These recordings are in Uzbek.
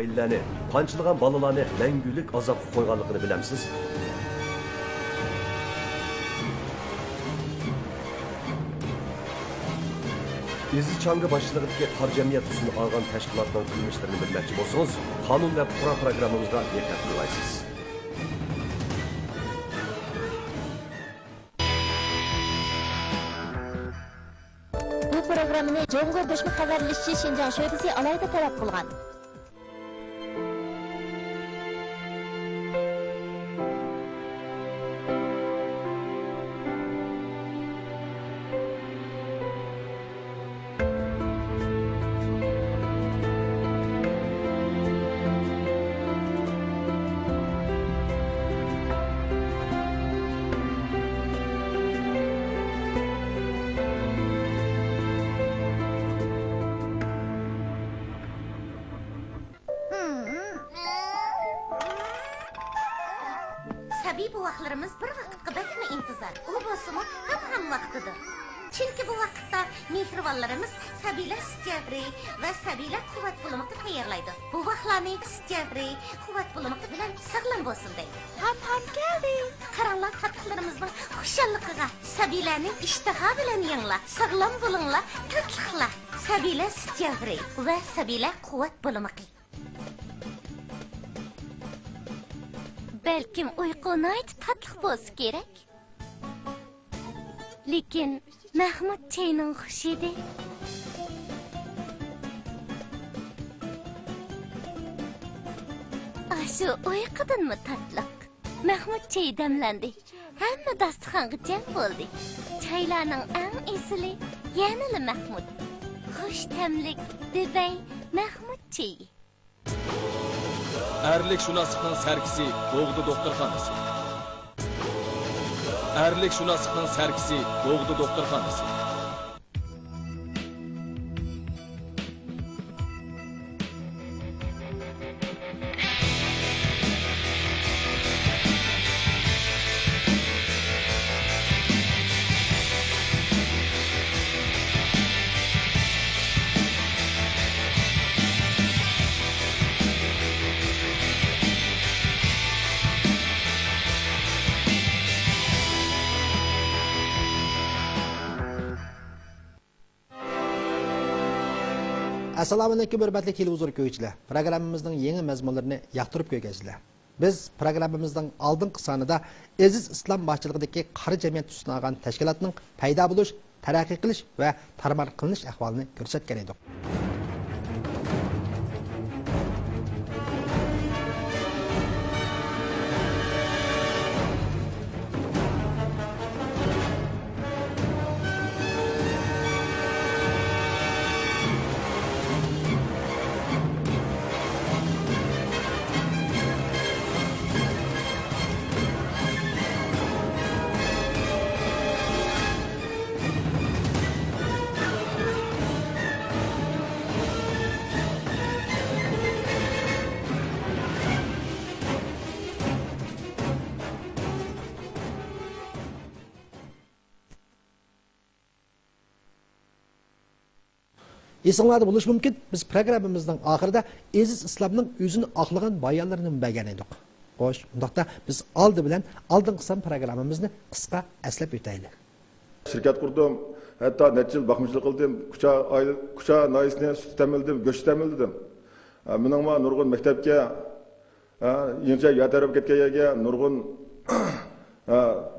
Ailəni, qançılığan balalarını məngülük azab qoyğanlığını biləmsiz? İzi Çangı başçılığındakı qar cəmiyyət üstünü alğan təşkilatların qılmışlarını bilməkçi bolsanız, qanun və Quran proqramımızda diqqət qılaysınız. Bu programını Cumhur Düşmü Xəbərləşçi Şinjan Şöbesi alayda tərəf qılğan. Tabii bu vaxtlarımız bir vaxtqa bəkmə intizar. O bolsunmu ham vaxtıdır. Çünki bu vaxtda mehrivallarımız sabiylər sütyavri və sabiylər quvvat bulumuqda tayarlaydı. Bu vaxtlarni sütyavri, quvvat bulumuqda bilan sağlam bolsun deydi. Ham gəldi. Qaranlıq tatlılarımızın xoşallıqıga sabiylərning iştaha bilan yangla, sağlam bulunla, tatlıqla. Sabiylər sütyavri və sabiylər quvvat bulumuqi. Belki uyquna ait tatlı bolsa gerek. Lekin Mahmud çayının xush edi. Aşı uyqudan mı tatlıq? Mahmud çayı demlendi. Hamma dasturxonga jam bo'ldi. Çaylarning eng esili yanili Mahmud. Xush tamlik debay Mahmud çayı. Erlik şunaslıqның sərkisi Doğdu doktorxanası. Erlik şunaslıqның sərkisi Doğdu doktorxanası. Assalomu alaykum hurmatli televizor ko'ruvchilar. Programmamizning yangi mazmunlarini yoqtirib ko'rgaysizlar. Biz programmamizning oldingi sonida Aziz Islom boshchiligidagi qari jamiyat ustidan olgan tashkilotning paydo bo'lish, taraqqiy qilish va tarmar qilinish ahvolini ko'rsatgan edik. Esinglarda bo'lishi mumkin, biz programmamizning oxirida Aziz Islomning o'zini oqlagan bayonlarini bilgan edik. Xo'sh, undaqda biz oldi bilan oldingi son programmamizni qisqa eslab o'taylik. Şirket kurdum, hatta neçe yıl bakımcılık kıldım, kucha naisine süt temildim, göç temildim. Bunun ma nurgun mektepke, yenice yatarıp ketken yerge nurgun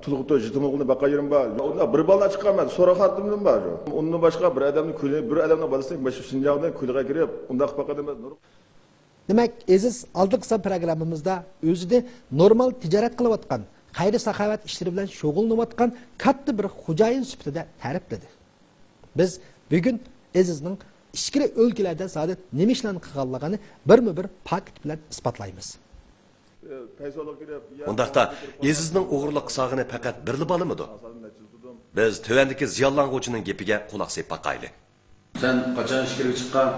tulukta ciddim oğlunu bakayım ba. Onda bir bala çıkarmadı, sonra kartımdım ba. Onun başka bir adamın külü, bir adamla balısın, başı Şinjan'da külüge girip, onda bakadım. Demek Aziz oldingi son programmamizda o'zida normal tijorat qilayotgan, xayri saxovat ishlari bilan shug'ullanayotgan katta bir xo'jayin sifatida ta'rifladi. Biz bugun Azizning ichki o'lkalarda saodat nima ishlarni qilganligini birma-bir fakt bilan isbotlaymiz. Undaqda Azizning o'g'irlik qisog'ini faqat birli bolamidi? Biz tövəndəki ziyarlanğıcının gepiga quloq sep baqaylı. Sen qachon ishga chiqqan?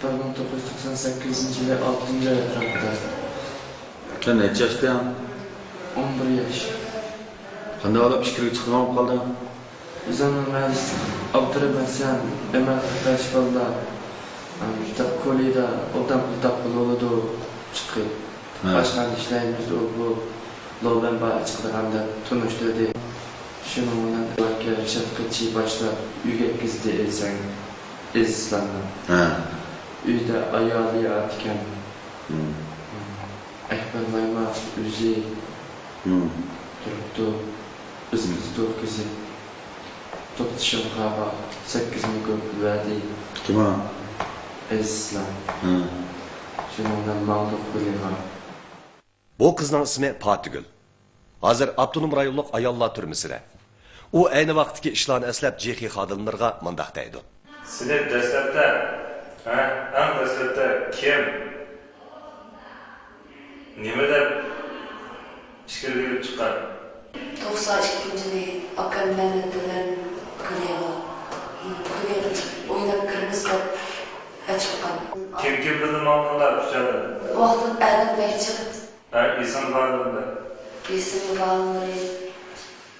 1998 yılı 6. ayda. Sen neçə yaşdasan? 11 yaş. Qanday olib ishga chiqqan qolding? Bizning mez abdurrahman sen emal tash bo'ldi. Kitap kolida odan kitap buldu çıkıp. Evet. Başkan işlerimiz o bu. Loben bağ çıkıdığında tunuştu dedi. Şununla bakya şapkıçı başlar üye gizli elsen ezislandı. Ha. Uyda ayağı yatken. Ehben mayma üzi duruptu. Biz kızı. Toptuşum hava 8 milyon verdi. Kim o? Ezislan. Ha. Şununla mağlup biliyor. Bu kızның ismi Patigül. Hazır Abdunum rayonluq ayollar türmüsüde. O ayni vaqtdagi ishlarni eslab Jehi xodimlarga mundaq deydi. Sizlar dastlabda, eng dastlabda kim nima deb ishga kirib chiqqan? 92-yili akam meni bilan kollega o'ynab kirmiz deb chiqqan. Kim bilan ma'lumotlar tushadi? Vaqtim Adambek chiqib, Esim borlig'ida. esim bolaları,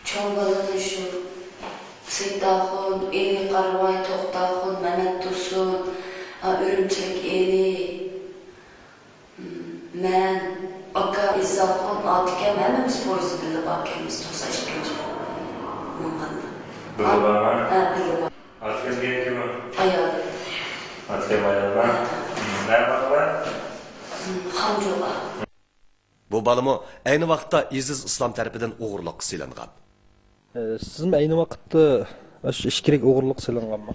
cho'ng bolalar shu Seydaxon, Eli Qarvoy, To'xtaxon, Mehmet Tursun, Ürümchilik Eli, men, aka İsaxon, Atikam hammamiz poyezd bilib akamiz 92-yili. Bilib olman. Ha, bilib. Atgan kim? Ayol. Atgan ayolman. Nima qiladi? Hamjo'ga. Bu balımı ayni vaqtda Aziz Islom tarafidan o'g'irliq qilingan. Sizmi ayni vaqtda shu ishkirik o'g'irliq qilinganmi?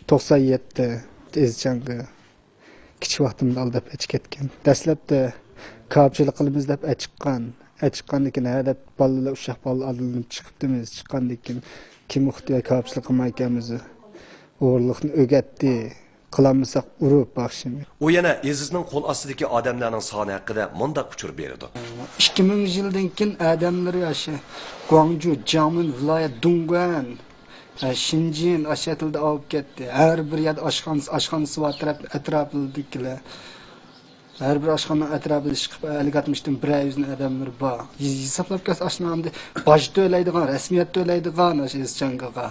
97 Ezchanga kichik vaqtimda aldab ketgan. Dastlabda ko'pchilik qilamiz deb chiqqandan keyin deb bolalar ushaq bolalar olinib chiqibdimiz. Chiqqandan keyin kim ixtiyor ko'pchilik qilmaykanmiz. O'g'irlikni o'gatdi. Qilamisak urib baxshimi. U yana Azizning qo'l ostidagi odamlarning soni haqida mundaq uchur berdi. 2000 yildan keyin odamlar yoshi Guangzhou, Jiangmen viloyat Dongguan, Shenzhen ashatilda olib ketdi. Har bir yerda oshxonasi bor atrofidagilar. Har bir oshxona atrofida chiqib 50-60 dan 100 odamlar bor. Hisoblab ko'rsa oshnamda boj to'laydigan, rasmiyat to'laydigan Ezchangaga.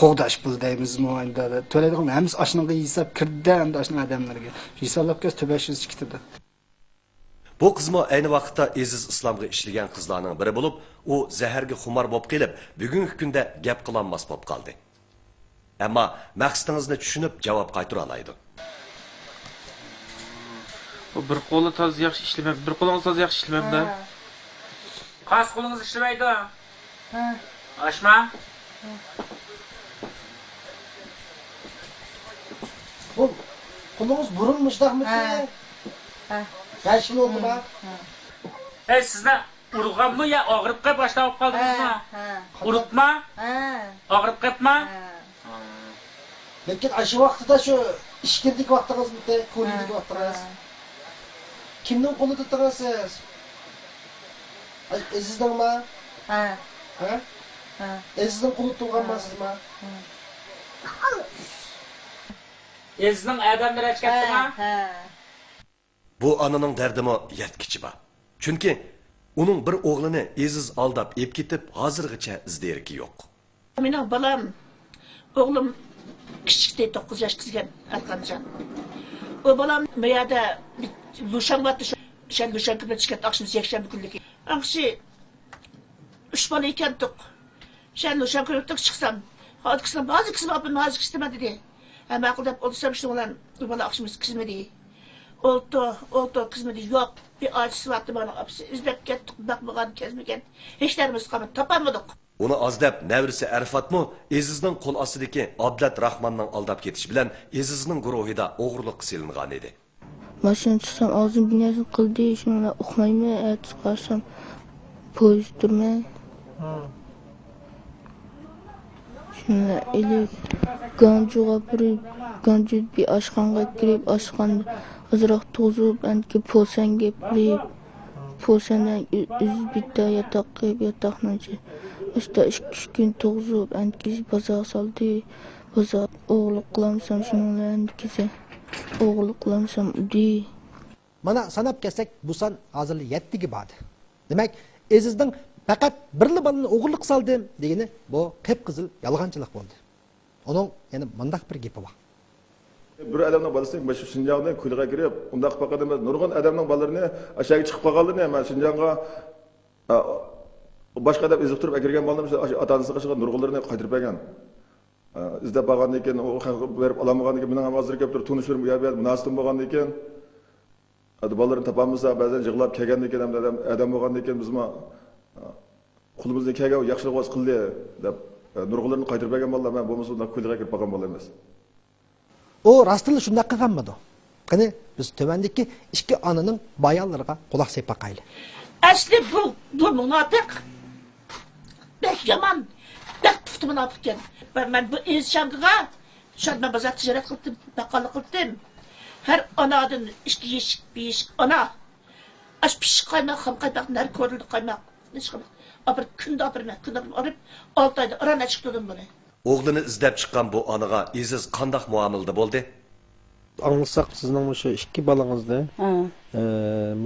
Qo'g'dash pul deymizmi endi to'laydigan hammasi oshnaga hisob kirdi endi oshna odamlarga hisoblab ko'rsa 500 chiqdi. Bu qizmi ayni vaqtda Aziz Islomga ishlagan qizlarning biri bo'lib, u zaharga xumor bo'lib kelib, bugungi kunda gap qilolmas bo'lib qoldi. Ammo maqsadingizni tushunib javob qaytara oladi. Bu bir qo'li toz yaxshi ishlamadi, bir qo'lingiz toz yaxshi ishlamadi. Qaysi qo'lingiz ishlamaydi? Oshma? Qo'lingiz burilmishdaqmi? Yaxshi bo'ldi bak. Sizlar urg'anmi yo og'rib qolib boshlab qoldingizmi? Uribmi? Og'rib qolibmi? Lekin shu vaqtida shu ishkirdik vaqtingizmi, ko'rindik vaqtingiz. Kimning qo'lida turasiz? Azizdingmi? Ha. Azizning qo'lida turganmasizmi? Ezning odamlar achkatdimi? Bu ananing dardimi yetkichi bor. Chunki uning bir o'g'lini Aziz aldab ep ketib, hozirgacha izderki yo'q. Mening balam, o'g'lim kichikda 9 yosh qizgan Alqanjon. O balam meyada Lushanbatda shan Lushanbada chiqib oqshimiz yakshanba kunligi. Anqshi 3 bola ekandik. Shan Lushanbada chiqsam, hozir opam hozir istemadi dedi. Ama qilib o'tsam shu bilan bu bola oqshimiz qizmadi. Olto qizmadi yo'q. Bir ajisi vaqti bana apsi izlab ketdik, bakmagan kezmagan. Hech narsa qilib topamadik. Uni azdab navrisi Arfatmi Azizning qo'l ostidagi Abdlat Rahmonning aldab ketishi bilan Azizning guruhida o'g'irlik qilingan edi. Mashina chiqsam og'zim bilan qildi, shuni uxlayman, chiqarsam poyezd turmay. Shuni elib Ganjuga bir oshxonaga kirib, oshxonada ozroq to'zib, anki posanga kirib, posandan bitta yotoq qilib, yotoqni işte 2 gün to'zib, anki bozor soldi. Bozor o'g'lik qilamsam, shuni anki o'g'lik qilamsam udi. Mana sanab kelsak, bu son hozir 7 ga bordi. Demak, Azizning faqat birli balani o'g'irlik soldim degani bu qip-qizil yolg'onchilik bo'ldi. Onun yani mındak bir gepi var. Bir adamның баласын мәшһүр Шинжаңның күлгә киреп, ундак факат эмес, нургын адамның балаларын ашага чыгып калганларын мен Шинжаңга башка адам изиктирип әкергән балаларын ата-анасы кышыган нургынларын кайтырып бергән. İzdеп баган икән, о берип аламаган икән, менә хәзер кеп тур тунышырым я бер мөнасибәт булган икән. Ады балаларын тапамызса, бәзән җыглап кәгән икән, адам булган икән, без ма кулыбызны кәгән яхшылык вас кылды дип нургынларын кайтырып бергән балалар мен булмаса күлгә кирип баган бала эмес. O rastlı şunda kılganmadı. Hani biz tövendeki iki anının bayanlarına kulak sepakaylı. Asli bu münafık. Bek yaman. Bek tuttu münafık yani. Ben bu insanlığa şu an ben bazı ticaret kıldım, bakallık kıldım. Her anadan iki yeşik bir yeşik ana. Aş pişik kaymak, ham kaymak, ner körüldü kaymak. Ne çıkmak? Abir künde arıp 6 ayda arana çıktırdım bunu. Oğlunu izlep çıkan bu anıga iziz qandaq muamilde boldu? Anlasak sizning shu ikki balangizda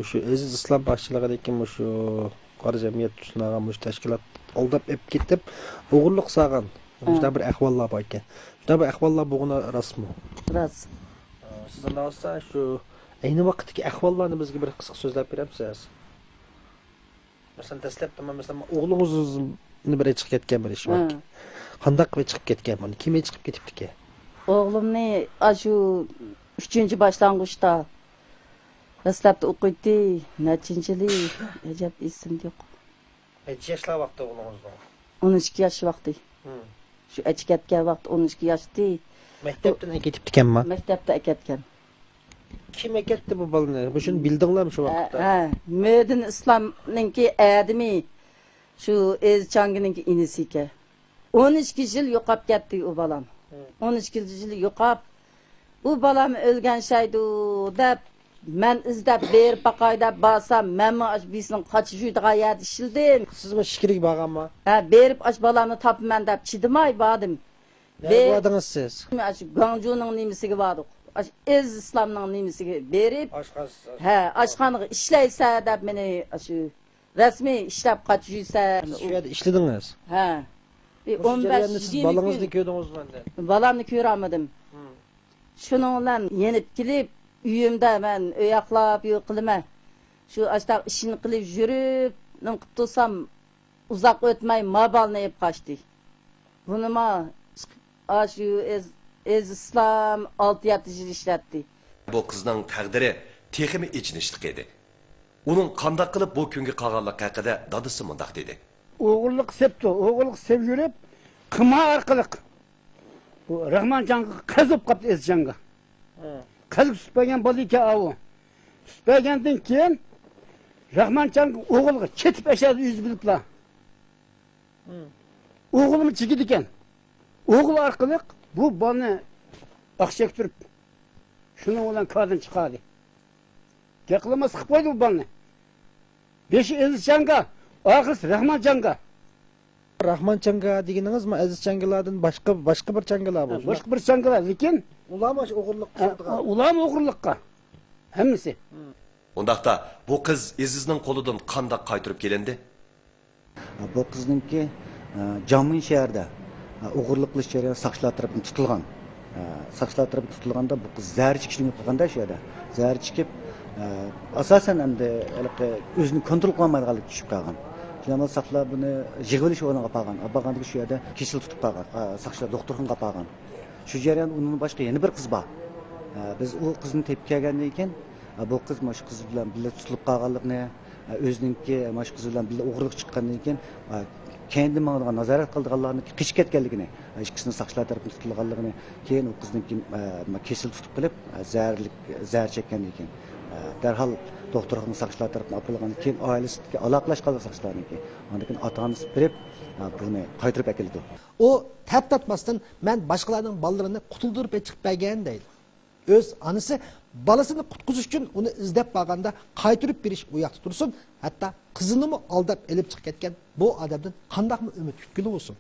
shu Aziz Islom başçılığındaki shu qora jamiyat tutunagan shu tashkilot aldab ep ketib o'g'irlik sağan. Shunda bir ahvollar bor ekan. Shunda bir ahvollar bug'una rostmi? Rost. Siz anlasa shu ayni vaqtdagi ahvollarni bizga bir qisqa so'zlab berasiz. Masalan, dastlabda o'g'lingizni bir chiqib ketgan bir ish bor. Qandaq ve chiqib ketgan buni? Kim chiqib ketibdi? Oğlumni shu 3-chi boshlang'uchda dastlabda o'qiydi, nechinchili, ajab esim yo'q. Necha yoshlar vaqtda o'g'lingiz bor? 12 yosh vaqti. Shu achib ketgan vaqt 12 yoshda. Maktabdan ketibdi ekanmi? Maktabda ketgan. Kim ketdi bu balani? Bu shuni bildinglarmi shu vaqtda? Ha, Medin Islomninki adimi shu Ezchangininki inisiki. 13 yıl yo'qab ketdi u balam. 13 yıl yo'qab. U balam o'lgan shaydu deb men izlab berib baqay deb borsam, men bisning qochib yuradigan yerda ishildim. Siz bu shikriga borganmi? Ha, berib balamni topman deb chidamay bordim. Nega bordingiz siz? Shu Gangjuning nimasiga bordik. Ez Islomning nimasiga berib. Ha, oshxonaga ishlaysa deb meni shu rasmiy ishlab qochib yursa. Shu yerda ishladingiz? Ha. 15 balangizni ko'rdingiz menda. Balamni ko'ramadim. Shuning bilan yenib kelib, uyimda men oyoqlab yo'q qilma. Shu ashta ishini qilib yurib, nim qilib tursam, uzoq o'tmay mobilni yeb qochdi. Buni ma shu Ez Islom 6-7 yil ishlatdi. Bu qizning taqdiri texmi ichinishlik edi. Uning qandaq qilib bu kunga qolganligi haqida dadisi mundaq dedi. O'g'illik sepdi, o'g'illik sep yurib, qima orqali bu Rahmonjonga qazib qopti Ezjonga. Qazib tutmagan bolika avu. Tutmagandan keyin Rahmonjonga o'g'ilga ketib ashadi yuz biliblar. O'g'lim chigid ekan. O'g'il orqali bu bolani oqshak turib shuning bilan ko'rdan chiqadi. Gaqlamas qilib qo'ydi bu bolani. 5 Ezjonga Ağız Rahmonjonga. Rahmonjonga deganingizmi Aziz changalardan boshqa bir changalar bu? Boshqa bir changalar, lekin ular o'g'irlik qildigan. Ular o'g'irlikqa. Hammasi. Undaqda bu qiz Azizning qo'lidan qandaq qaytirib kelindi? Bu qizningki Jamin shahrida o'g'irlik qilish jarayoni saqchilar tomonidan tutilgan. Saqchilar tomonidan tutilganda bu qiz zahar chekishni qilganda shu yerda. Zahar chekib asasen endi o'zini kontrol qilolmaydiganlik tushib qolgan. Jamoat saqchilar buni yig'ilish o'rniga qolgan. Qolganda shu yerda kesil tutib qolgan. Saqchilar doktorxonaga qolgan. Shu jarayon undan boshqa yana bir qiz bor. Biz u qizni tepib kelgandan keyin bu qiz mana shu qiz bilan birga tutilib qolganligini, o'ziningki mana shu qiz bilan birga o'g'irlik chiqqandan keyin kendi mağdur'a nazaret kıldıqlarını qışık etkenligini, ikisinin saqchilar tarafından tutilganligini, keyin u qizningki kesil tutib qilib, zahar chekkan ekan. Derhal doktorxona saqchilar tarafından apılgan keyin oilasiga aloqalashgan saqchilarniki. Ondan keyin ota-onasi berib buni qaytirib keldi. O tap tatmasdan men boshqalarning bolalarini qutuldirib chiqib bergan deydi. Öz anısı balasını qutquzish uchun uni izlab qolganda qaytirib berish u yoqda tursin, hatto qizini mi aldab elib chiqib ketgan bu odamdan qandaqmi umid kutkili bo'lsin.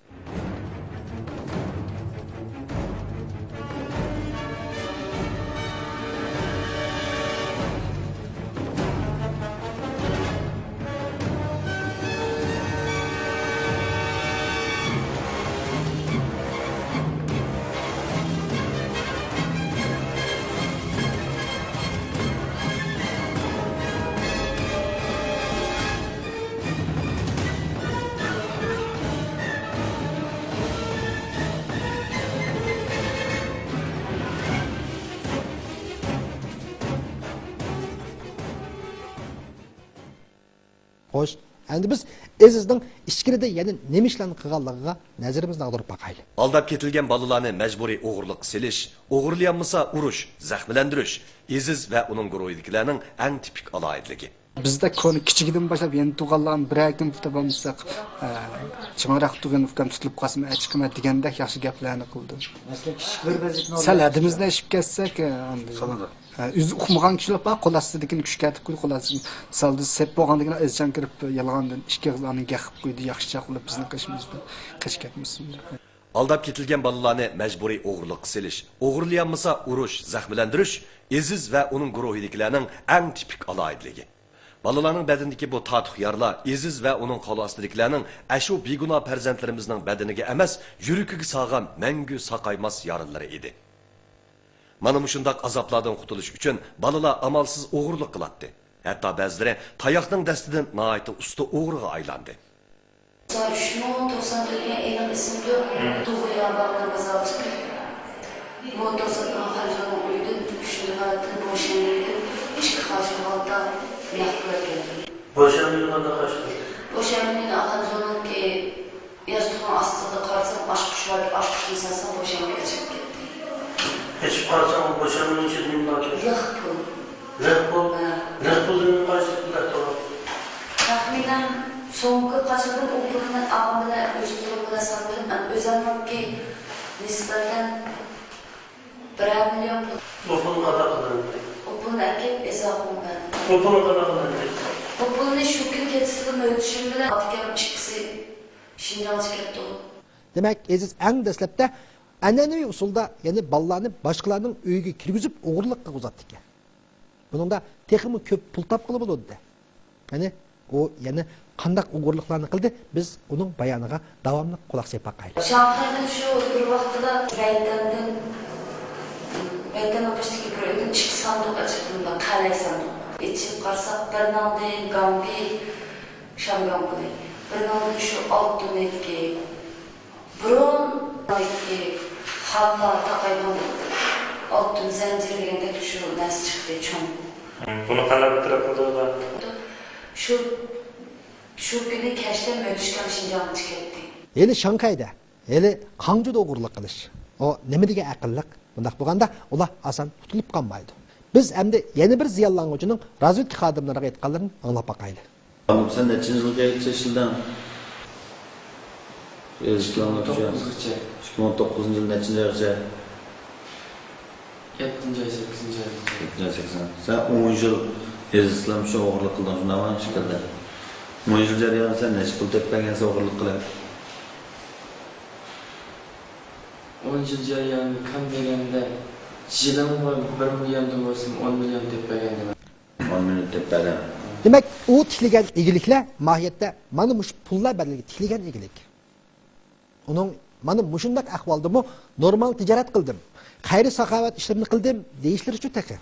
Xo'sh, endi biz Azizning ichkirida yana nima ishlarni qilganligiga nazarimizni ag'darib boqaylik. Aldab ketilgan balalarni majburiy o'g'irlik silish, o'g'irlanmasa urush, zaxmlantirish Aziz va uning guruhidagilarning eng tipik aloyitligi. Bizde konu kiçiginden başlayıp yeni tuğallan bir ayakın tutabamızsak çımarak tuğun ufkan tutulup kasım çıkıma digende yaxşı gaplarını kıldı. Sel adımızda eşip kessek üz uxmagan kişiler bak kolasıdakini küşkatip koydu kolasını saldı sep boğandakini ezcan kirip yalağandan işki kızlarının gaqib koydu yaxşıca qılıp bizning qışımızda qışkatmışsın. Aldab ketilgan balalarni majburiy o'g'irlik silish, o'g'irlanmasa urush, zaxmlantirish Aziz va uning guruhidagilarning eng tipik aloyitligi. Balalarning badindagi bu tatuq yarlar Aziz va uning qo'li ostidagilarning ashu begunoh farzandlarimizning badaniga emas, yuragiga sog'an mangu saqaymas yorilari edi. Mana shundoq azoblardan qutulish uchun balalar amalsiz o'g'irlik qiladi. Hatto ba'zilari tayoqning dastidan nihoyat usta o'g'riga aylandi. Şunu 94'e elim isimli Doğu'ya bağlamaz aldık. Motosikletin harcama uydu, düşündü hayatı, boşanıydı. İşki karşımalda yaktılar geldi. Boşanmayla kaçtı? Boşanmayla harcamanın ki yastıkın astığında karşısam aşk kuşlar ki aşk kuşunu satsam boşanmaya çıkıp gitti. Hiç karşısam boşanmanın için neyim daha ki? Lehpul. Lehpul? Lehpul'un karşısında lehpul. Tahminen soğuk kaçırdım okulundan ağamda özü durumda sanırım. Ben özellikle ki nispeten 1 milyon Okulun kadar kılındı. okulun erkek ezahım ben. Okulun kadar kılındı. Okulun şu gün geçtiğim ölçüm bilen atıkem çıkısı Şinjan çıkıp doğdu. Demek Aziz en dastlabda annenevi usulda yani balalarni boshqalarning uyiga kirgizib o'g'irlikqa uzatdi ekan. Buningda texmi ko'p pul topqili bo'ladi. Ya'ni o yani qandaq o'g'irliklarni qildi, biz uning bayoniga davomli quloq solib boqaylik. Şanxay'da şu bir vaqtida Baydan o'qishdagi bir uydan ichki sanduq ochdim, qalay sanduq. Ichib qarsak bir nondan gambi shamgam qildi. Bir nondan shu oltinlikki Burun ki halka takayman altın zincirlerinde şu nas çıktı çoğun. Bunu kalab tarafında da. Şu günü keşten mötüşken Şinjan çıktı. Eli Şanxayda, eli Qangjuda o'g'irlik qilish. O nima degan aqlliq? Bundaq bo'lganda ular oson tutulib qolmaydi. Biz endi yana bir ziyonlanuvchining razvedka xodimlariga aytganlarini anglab boqaylik. Oğlum sen nechinchi yilga yetishildan? 2019 yıl nechinchi oygacha? 7-8 ay. Sen 10 yıl Azizlar shu o'g'irlik qilding, shundaymi shekilda? 10 yil jarayonida sen necha pul topgansan o'g'irlik qilib? 10 yıl jarayonida kam deganda yilim 1 milliondan bo'lsin 10 million teppagandim. 10 million teppagan. Demak, u tikilgan egiliklar mohiyatda mana mush pullar badaliga tikilgan egilik. Uning mana mushundaq ahvoldami normal tijorat qildim, xayri saxovat ishlarini qildim deyishlari shu taqa.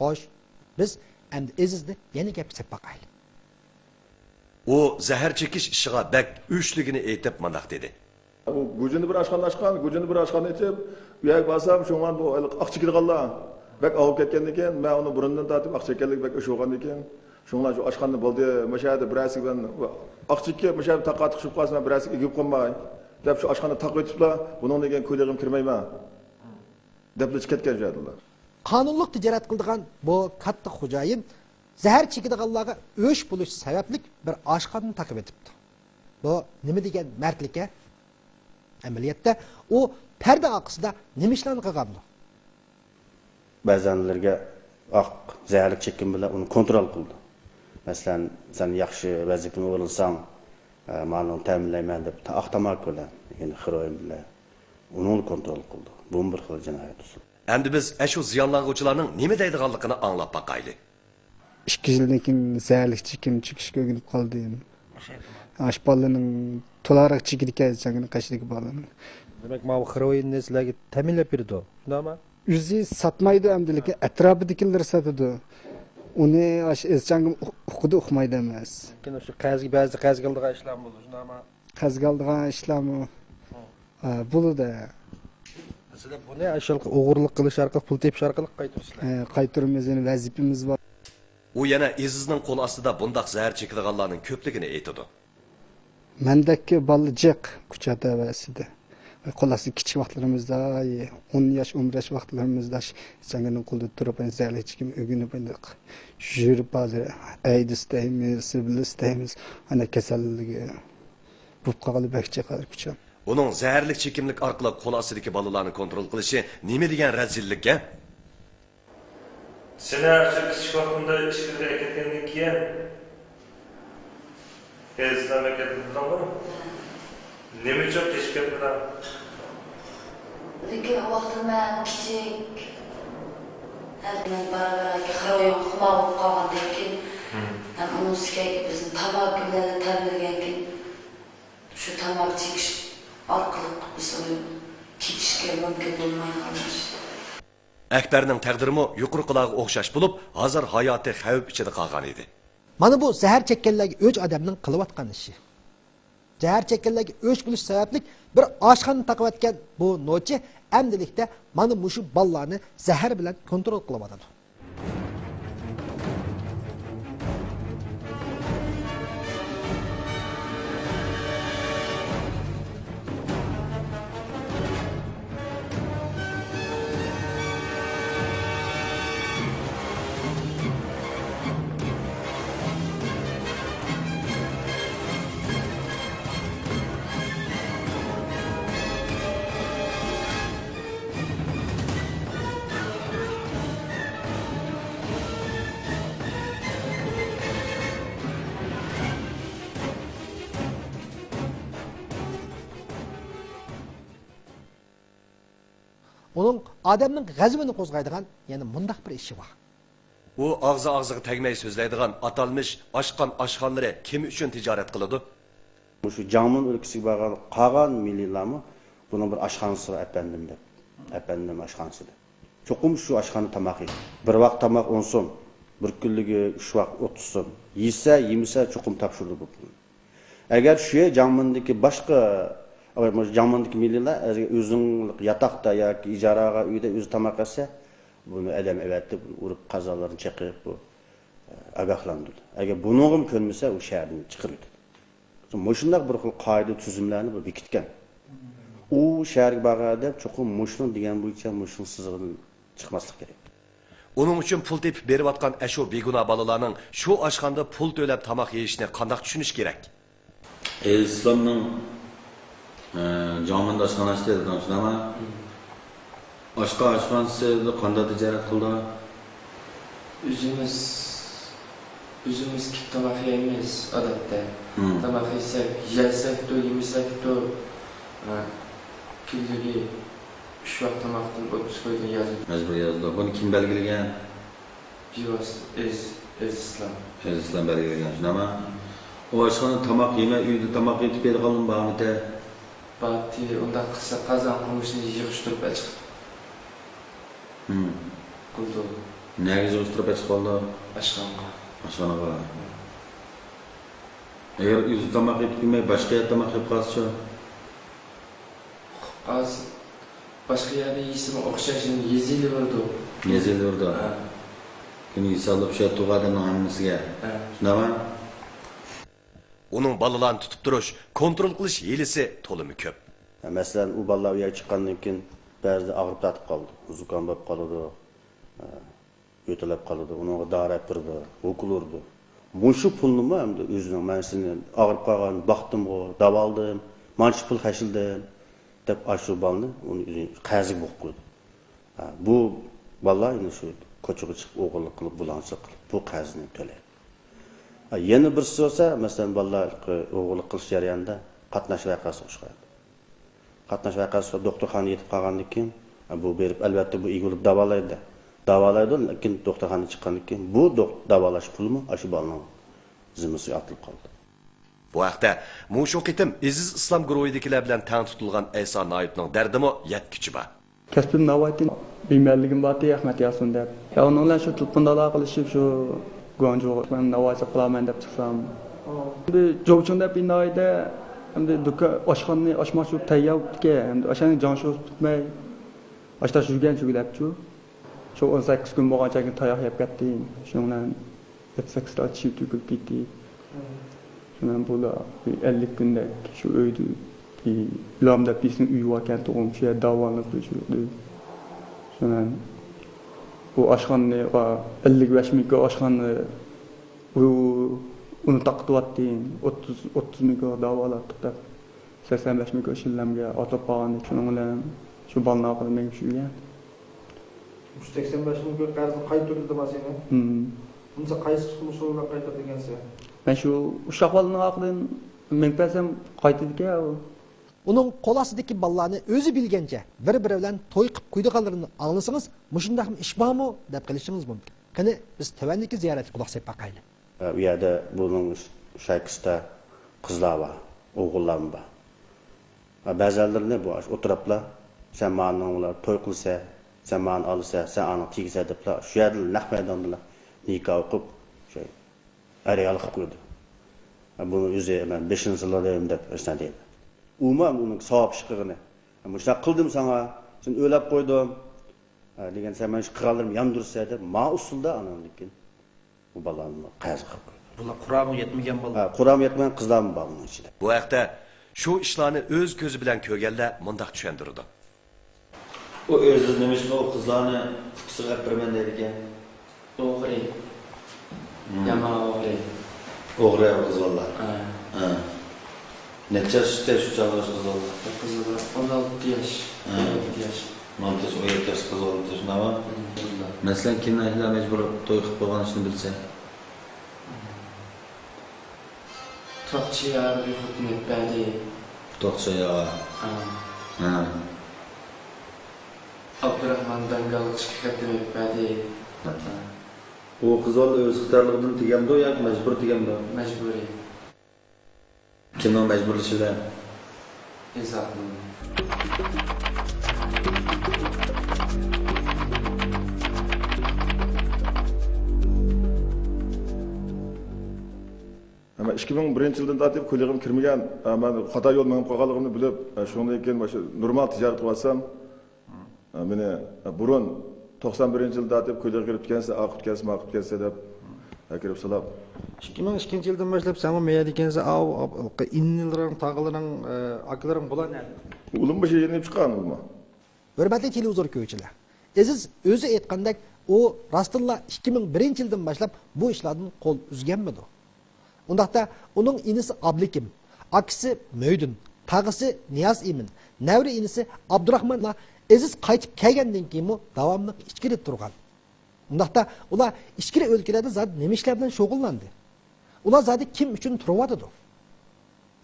Xo'sh, biz endi Azizni yana gapirib boqaylik. U zahar chekish ishiga bak uchligini aytib mandaq dedi. Bu gujini bir ashqan içib, uyak basam şoňan bu aq çekilganlar. Bak alıp ketkendan keyin men uni burundan tatib aq çekenlik bak o'shogandan keyin şoňlar şu ashqanni bo'ldi, mashada birasi bilan aq chekki mashada taqat qilib qolsa birasi egib qolmay. Deb şu ashqanni taqib o'tiblar, buning degan ko'ylagim kirmayman. Deb ketgan joydilar. Qonunliq tijorat qildigan bu katta xo'jayin zahar chekadiganlarga o'sh bo'lish sababli bir oshqonni taqib etibdi. Bu nima degan mardlikka? Amaliyotda u parda oqisida nima ishlarni qilgandi? Ba'zanlarga oq zaharlik chekkim bilan uni kontrol qildi. Masalan, sen yaxshi vazifani o'ralsang, ma'lum ta'minlayman deb avtomat bilan ya'ni heroin bilan uni kontrol qildi. Bu bir xil jinoyat usul. Endi biz shu ziyonlanuvchilarning nima deydiganligini anglab boqaylik. 2 yildan keyin zərlik çekim chiqishga o'rganib qoldi. Aş balaning to'laroq chekidi ekan qashdagi balani. Demak, mana bu heroinni sizlarga ta'minlab berdi. Shundaymi? O'zi satmaydi hamdiligi atrofidagilar sotadi. Uni ash ezchangim o'qidi o'qimaydi emas. Lekin o'sha ba'zi qazgildigan ishlar bo'ldi, shundaymi? Qazgaldigan ishlarmi? Bo'ladi. Sizlar buni ashul o'g'irlik qilish orqali, pul tepish orqali qaytarsizlar. Qaytaramiz, yani vazifamiz bor. U yana Ezizning qo'l ostida bundaq zahar chekadiganlarning ko'pligini aytadi. Mendeki balıcık kuchada vasida. Qolasi kichik vaqtlarimizda 10 yosh 15 yosh vaqtlarimizda sanganing qo'lda turib zahar chekim o'rganib indik. Yurib hozir aydistaymiz, sibilistaymiz, ana kasalligi bu qog'ali bakcha qadar kucham. Uning zaharlik chekimlik orqali qo'l ostidagi bolalarni kontrol qilishi nima degan razillikka? Seni archa kichik vaqtimda ishga ketgandan keyin Ezizlarga ketdingmi? Nima uchun kechib ketdinglar? Lekin o vaqtda men kichik bilan barabar heroin qilib qolgandan keyin ham uni ustiga bizni tomoq bilan ta'minlagan keyin shu tomoq chekish orqali biz uni ketishga mumkin bo'lmay qolamiz. Akbarning taqdirimi yuqori qulog'iga o'xshash bo'lib, hozir hayoti xavf ichida qolgan edi. Mana bu zahar chekkanlarga o'ch odamning qilayotgan ishi. Zahar chekkanlarga o'ch bo'lish sababli bir oshxona taqayotgan bu nochi amdilikda mana mushu ballarni zahar bilan kontrol qilyotadi. Onun adamның g'azabini qo'zg'aydigan yana mundaq bir ishi bor. U og'ziga tegmay so'zlaydigan atalmış oshqon oshxonlari kim uchun tijorat qiladi? Shu Jamun o'lkasiga borgan qolgan millilarmi buni bir oshxonasi apandim deb. Apandim oshxonasi deb. Cho'qim shu oshxona tamoqi. Bir vaqt tamoq 10 so'm, bir kunligi 3 vaqt 30 so'm. Yesa, yemasa cho'qim topshirdi bu pul. Agar shu Jamundagi boshqa Jamundagi millilar o'zining yataqda yoki ijaraga uyda o'zi tamoq qilsa, buni adam evatdi, urib qazolarni chaqirib bu agahlandirdi. Agar buni ham ko'nmasa, u shahardan chiqirdi. Moshundaq bir xil qoida tuzumlarni bu bekitgan. U shaharga borganda cho'qim moshun degan bo'yicha moshun sizig'idan chiqmaslik kerak. Uning uchun pul tepib berayotgan ashu beguna bolalarning shu oshxonada pul to'lab tamoq yeyishni qanday tushunish kerak? İslamning Jamun oshxonasi dedigan shunama. Oshxonasida qanday tijorat qildi? O'zimiz tomoq yeymiz odatda. Tomoq yesak, yesak to yemasak to kunligi 3 vaqt tomoqdan 30 qo'ydi yozib. Majbur yozdi. Buni kim belgilagan? Ezizlar belgilagan shunama. O oshxona tomoq yemay uyda tomoq yetib berganmi bormidi? Bati unda qilsa qazon qilishni yig'ishtirib chiqdi. Qildi. Nega yig'ishtirib chiqdi? Oshxonaga. Agar uyda tomoq yetib yemay boshqa yerda tomoq yeb qolsa, boshqa yerda yesimi o'xshashini yezilaverdi. Yezilaverdi. Kuni hisoblab shu tug'adining hammasiga. Shunami? Uning balalarni tutib turish, kontrol qilish hilisi to'limi ko'p. Masalan, u balalar uyga chiqqandan keyin ba'zida og'rib tatib qoldi, zukam bo'lib qoladi, yo'talab qoladi, unga dori berdi, o'qilurdi. Mushu pulnimi hamda o'zining men seni og'rib qolgan vaqtimga davoldim, manchi pul hashildim deb ashu balni uni qaziq bo'lib qo'ydi. Bu balalar endi shu ko'chaga chiqib o'g'irlik qilib bulansa qilib bu qazni to'laydi. Yana bir so'sa, masalan, bolalar o'g'irlik qilish jarayonida qatnash vaqasi o'xshaydi. Qatnash vaqasi doktorxonaga yetib qolgandan keyin bu berib albatta bu egilib davolaydi. Davolaydi, lekin doktorxonaga chiqqandan keyin bu davolash pulmi shu bolaning zimmasiga otilib qoldi. Bu haqda mushu qitim Aziz Islom guruhidagilar bilan tang tutilgan Aysa Noyibning dardimi yetkichi bor. Kasbim Navoiydan bilmaligim bordi, Ahmad Yasin deb. Ya onun bilan shu telefonda aloqa qilishib shu Guangzhou men Navoiyga qilaman deb chiqsam. Endi Jovchunda binoyda endi do'kon oshxonani ochmoqchi bo'lib tayyorki, endi o'shani Janshu tutmay ochta yurgan-chu. Shu 18 kun bo'lgancha tayoq yeb ketdim. Shundan 8 ta chip tugul ketdi. Shundan bular 50 kunda shu uyda Lamda pisni uyi varken to'g'im shu yerda davolanib turishdi. Shundan bu oshxonni 55 mingga oshxonni uni taqdivatdim 30 mingga davolatdik deb 85 mingga shillamga otib qolgan. Shuning bilan shu balni qilib menga tushgan. 185 mingga qarzni qaytardi demasang, uncha qaysi usuldan qaytardigansa? Men shu uşaqlarning aqlidan men pensam qaytadigan. Onun qol ostidagi bolalarni o'zi bilgancha bir-biri bilan to'y qilib qo'ydiganlarini anglasangiz, mushundaq ish bormi deb qilishingiz mumkin. Qani biz tavandagi ziyoratga quloq solib boqaylik. Bu yerda buning shaykista qizlar bor, o'g'illar bor. Ba'zilarini bu o'tiriblar, sen ma'nolar to'y qilsa, sen ma'no olsa, sen ani tegsa deblar. Shu yerda naq maydondalar nikoh o'qib, shu ariyal qilib qo'ydi. Buni o'zi men 5-yildan deb esnadi. Umum uning savob chiqig'ini. Shuna qildim sana, sen o'ylab qo'ydim. Degan sen men shu qiralarim yondirsa deb, ma usulda anandikin. Bu balani qaysi qilib qo'ydi. Bular Qur'onga yetmagan bola. Qur'onga yetmagan qizlarmi bor uning ichida. Bu haqda shu ishlarni o'z ko'zi bilan ko'rganlar mundaq tushuntirdi. O o'zi nima uchun o qizlarni fuqsiga berman deydigan? O'g'ri. Yama o'g'ri. O'g'ri qizlar. Ha. Necha yoshda shu chog'da qizlar? Qizlar 16 yosh. 17 yosh. 17 yosh qizlar nima? Masalan, kimlar majbur to'y qilib qo'yganini bilsa. Toqchiya bir hukmet berdi. Toqchiya. Ha. Abdurrahman Dangal chiqib berdi. O qizlar o'z ixtiyorligidan tegamdi yoki majbur tegamdi? Majburiy. Kimning majburlashidan? Izohim. Ama 2001-yildan tortib ko'lig'im kirmagan, men xato yo'l menib qolganligimni bilib, shundan keyin o'sha normal tijorat qilyapsam, meni burun 91-yilda tortib ko'lig'im kirib ketgansa, aqib ketsa deb kirib salab. 2002-yildan boshlab sen o meya degansa, innilaring, tog'alaring, akalaring bular nerede? Ulim başı yenib chiqqan bu. Hurmatli televizor ko'ruvchilar. Aziz o'zi aytgandek, u rostilla 2001-yildan boshlab bu ishlardan qo'l uzganmidi? Undaqda uning inisi Ablikim, akisi Möydün, tag'isi Niyaz Emin, navri inisi Abdurrahmanla Aziz qaytib kelgandan keyin davomli ichkirib turgan. Undaqda ular ichkiri o'lkalarda zot nima ishlar bilan shug'ullandi? Ular zodi kim uchun turyapti?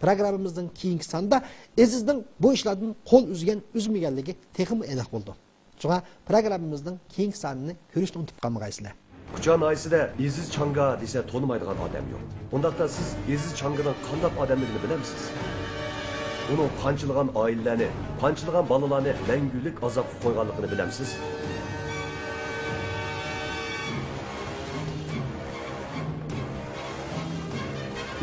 Programmamizning keyingi sonda Azizning bu ishlardan qo'l uzmaganligi texmi aniq bo'ldi. Shunga programmamizning keyingi sonini ko'rishni unutib qolmaysizlar. Kucağın ailesinde Aziz Çanga dese tanımaydigan adam yok. Ondaqda siz Aziz Çanga'nın qandaq adamligini bilir misiniz? Onun qançılığan ailelerini, qançılığan balalarını məngülük azap qoyğanlığını bilir misiniz?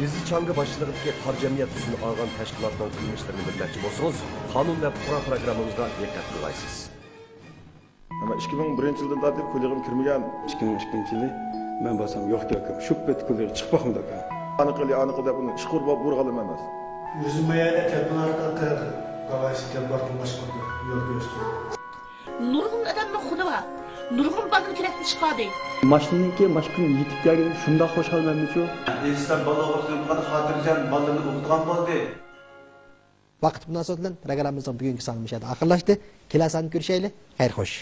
Aziz Çanga başçılığındaki qar cemiyet üstünü alğan təşkilatların qılmışlarını bilməkçi bolsanız, qanun və Qur'an proqramımızda diqqət qılaysınız. Ama 2001-yildan tortib ko'lig'im kirmagan, 2002-yili men bo'lsam yo'q ekan. Shu pet ko'lig'i chiqmoqmidi ekan. Aniq deb uni ish qurib burg'alim emas. Yüzmeye telefonlarga qildi. Qavaysidan barqin boshqa yo'l ko'rsatdi. Nurg'un odamning xudi bor. Nurg'un banka kiratib chiqadi. Mashinaniki mashqin yetib kelgan shunda xo'shalmanmichu. Ezisdan bola o'qitib qana xotirjam bolalarni o'qitgan bo'ldi. Vaqt munosabati bilan programmamizning bugungi soni oxirlashdi. Kelasi sonni ko'rishaylik. Xayr xo'sh.